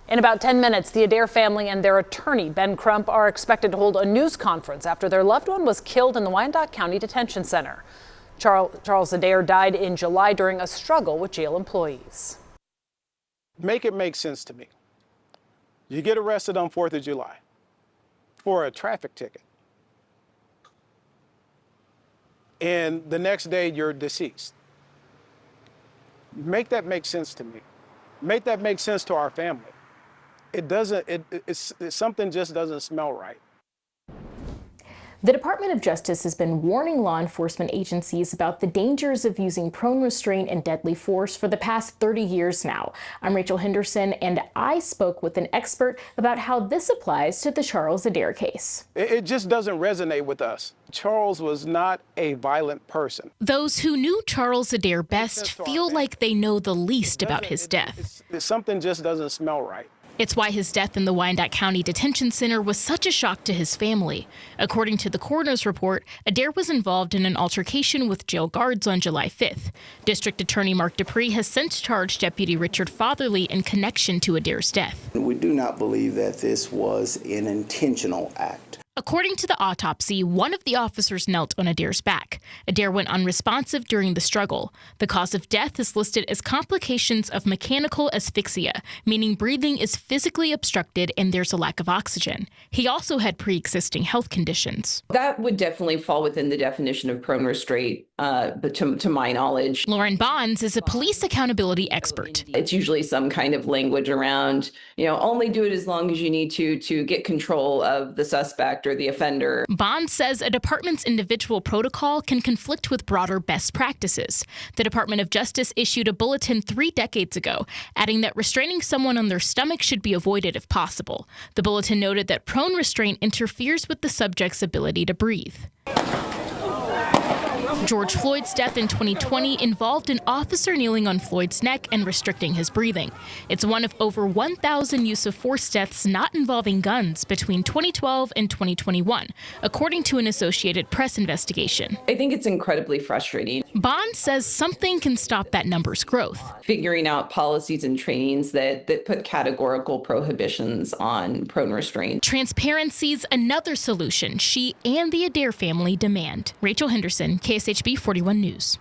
In about 10 minutes, the Adair family and their attorney, Ben Crump, are expected to hold a news conference after their loved one was killed in the Wyandotte County Detention Center. Charles Adair died in July during a struggle with jail employees. Make it make sense to me. You get arrested on 4th of July for a traffic ticket, and the next day you're deceased. Make that make sense to me. Make that make sense to our family. It doesn't, something just doesn't smell right. The Department of Justice has been warning law enforcement agencies about the dangers of using prone restraint and deadly force for the past 30 years now. I'm Rachel Henderson, and I spoke with an expert about how this applies to the Charles Adair case. It just doesn't resonate with us. Charles was not a violent person. Those who knew Charles Adair best feel like they know the least about his death. Something just doesn't smell right. It's why his death in the Wyandotte County Detention Center was such a shock to his family. According to the coroner's report, Adair was involved in an altercation with jail guards on July 5th. District Attorney Mark Dupree has since charged Deputy Richard Fatherly in connection to Adair's death. We do not believe that this was an intentional act. According to the autopsy, one of the officers knelt on Adair's back. Adair went unresponsive during the struggle. The cause of death is listed as complications of mechanical asphyxia, meaning breathing is physically obstructed and there's a lack of oxygen. He also had pre-existing health conditions. That would definitely fall within the definition of prone restraint, but to my knowledge. Lauren Bonds is a police accountability expert. It's usually some kind of language around, only do it as long as you need to get control of the suspect or the offender. Bond says a department's individual protocol can conflict with broader best practices. The Department of Justice issued a bulletin 3 decades ago, adding that restraining someone on their stomach should be avoided if possible. The bulletin noted that prone restraint interferes with the subject's ability to breathe. George Floyd's death in 2020 involved an officer kneeling on Floyd's neck and restricting his breathing. It's one of over 1,000 use of force deaths not involving guns between 2012 and 2021, according to an Associated Press investigation. I think it's incredibly frustrating. Bond says something can stop that number's growth. Figuring out policies and trainings that put categorical prohibitions on prone restraint. Transparency's another solution she and the Adair family demand. Rachel Henderson, KSHB 41 News.